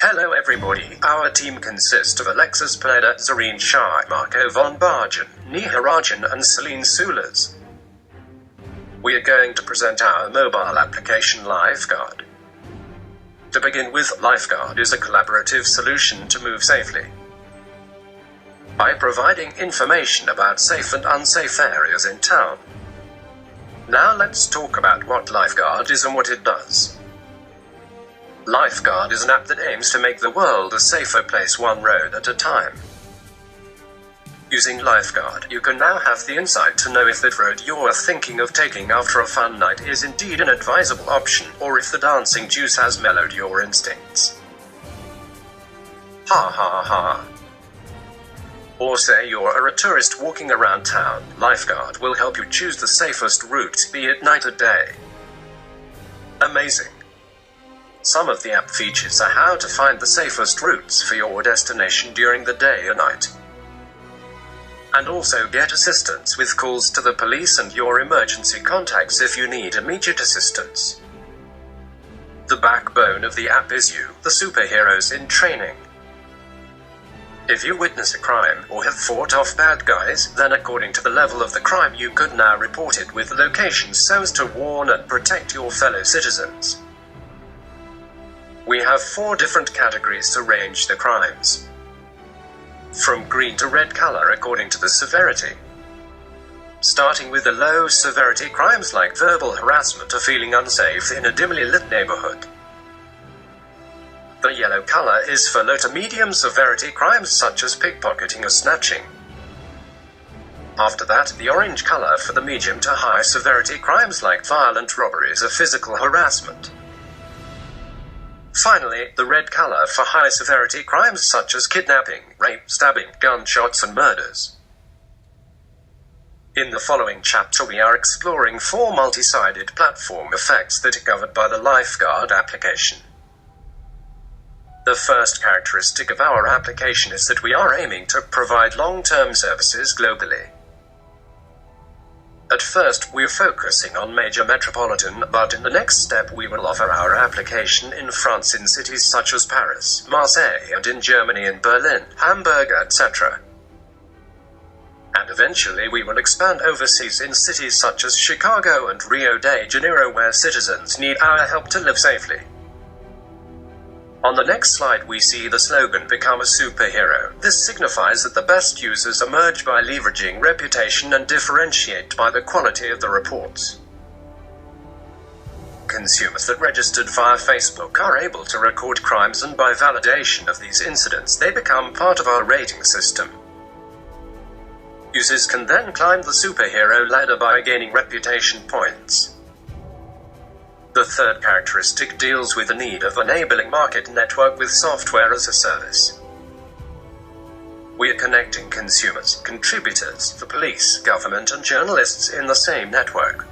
Hello everybody, our team consists of Alexis Pleda, Zareen Shah, Marco von Bargen, Niha Rajan and Celine Sulas. We are going to present our mobile application Lifeguard. To begin with, Lifeguard is a collaborative solution to move safely by providing information about safe and unsafe areas in town. Now let's talk about what Lifeguard is and what it does. Lifeguard is an app that aims to make the world a safer place one road at a time. Using Lifeguard, you can now have the insight to know if that road you're thinking of taking after a fun night is indeed an advisable option, or if the dancing juice has mellowed your instincts. Ha ha ha. Or say you're a tourist walking around town, Lifeguard will help you choose the safest route, be it night or day. Amazing. Some of the app features are how to find the safest routes for your destination during the day or night. And also get assistance with calls to the police and your emergency contacts if you need immediate assistance. The backbone of the app is you, the superheroes in training. If you witness a crime or have fought off bad guys, then according to the level of the crime you could now report it with locations so as to warn and protect your fellow citizens. We have 4 different categories to range the crimes. From green to red color according to the severity. Starting with the low severity crimes like verbal harassment or feeling unsafe in a dimly lit neighborhood. The yellow color is for low to medium severity crimes such as pickpocketing or snatching. After that, the orange color for the medium to high severity crimes like violent robberies or physical harassment. Finally, the red color for high-severity crimes such as kidnapping, rape, stabbing, gunshots and murders. In the following chapter we are exploring 4 multi-sided platform effects that are covered by the Lifeguard application. The first characteristic of our application is that we are aiming to provide long-term services globally. At first, we're focusing on major metropolitan, but in the next step we will offer our application in France in cities such as Paris, Marseille, and in Germany in Berlin, Hamburg, etc. And eventually we will expand overseas in cities such as Chicago and Rio de Janeiro where citizens need our help to live safely. On the next slide we see the slogan "Become a superhero." This signifies that the best users emerge by leveraging reputation and differentiate by the quality of the reports. Consumers that registered via Facebook are able to record crimes, and by validation of these incidents they become part of our rating system. Users can then climb the superhero ladder by gaining reputation points. The third characteristic deals with the need of enabling market network with software as a service. We are connecting consumers, contributors, the police, government and journalists in the same network.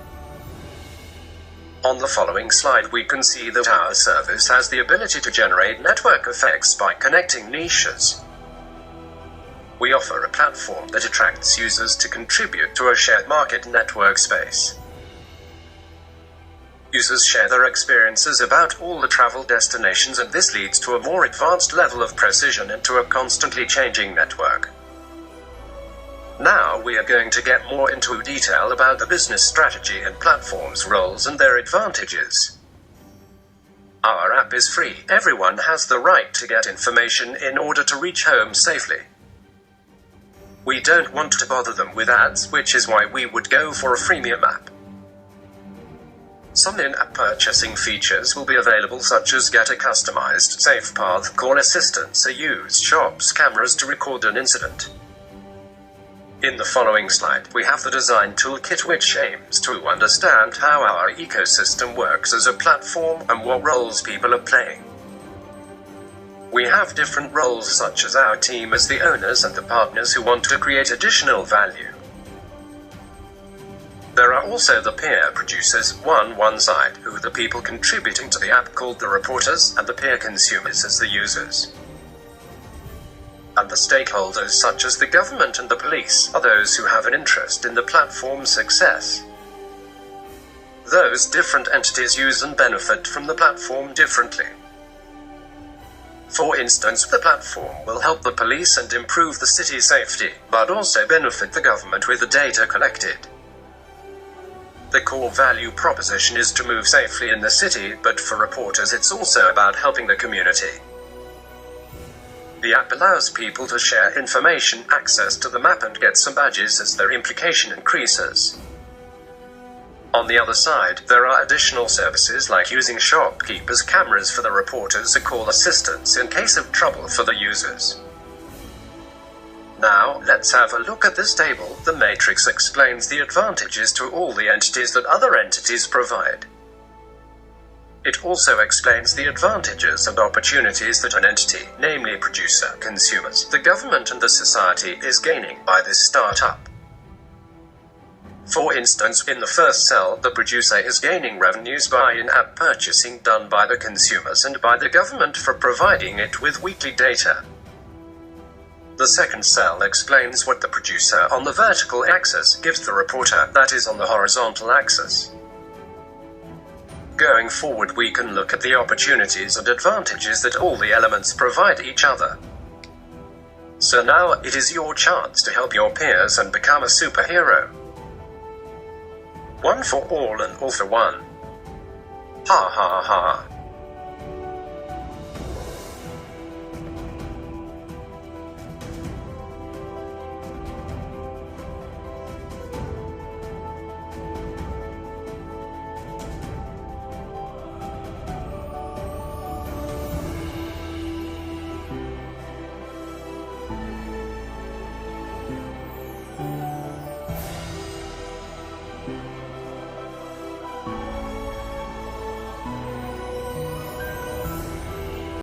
On the following slide we can see that our service has the ability to generate network effects by connecting niches. We offer a platform that attracts users to contribute to a shared market network space. Users share their experiences about all the travel destinations, and this leads to a more advanced level of precision into a constantly changing network. Now we are going to get more into detail about the business strategy and platform's roles and their advantages. Our app is free. Everyone has the right to get information in order to reach home safely. We don't want to bother them with ads, which is why we would go for a freemium app. Some in-app purchasing features will be available, such as get a customized safe path, call assistance, or use shops cameras to record an incident. In the following slide, we have the design toolkit, which aims to understand how our ecosystem works as a platform and what roles people are playing. We have different roles, such as our team as the owners and the partners who want to create additional value. There are also the peer producers, one side, who are the people contributing to the app called the reporters, and the peer consumers as the users. And the stakeholders such as the government and the police are those who have an interest in the platform's success. Those different entities use and benefit from the platform differently. For instance, the platform will help the police and improve the city's safety, but also benefit the government with the data collected. The core value proposition is to move safely in the city, but for reporters it's also about helping the community. The app allows people to share information, access to the map, and get some badges as their implication increases. On the other side, there are additional services like using shopkeepers' cameras for the reporters or call assistance in case of trouble for the users. Now, let's have a look at this table. The matrix explains the advantages to all the entities that other entities provide. It also explains the advantages and opportunities that an entity, namely producer, consumers, the government and the society, is gaining by this startup. For instance, in the first cell, the producer is gaining revenues by in-app purchasing done by the consumers and by the government for providing it with weekly data. The second cell explains what the producer on the vertical axis gives the reporter, that is on the horizontal axis. Going forward, we can look at the opportunities and advantages that all the elements provide each other. So now, it is your chance to help your peers and become a superhero. One for all and all for one. Ha ha ha.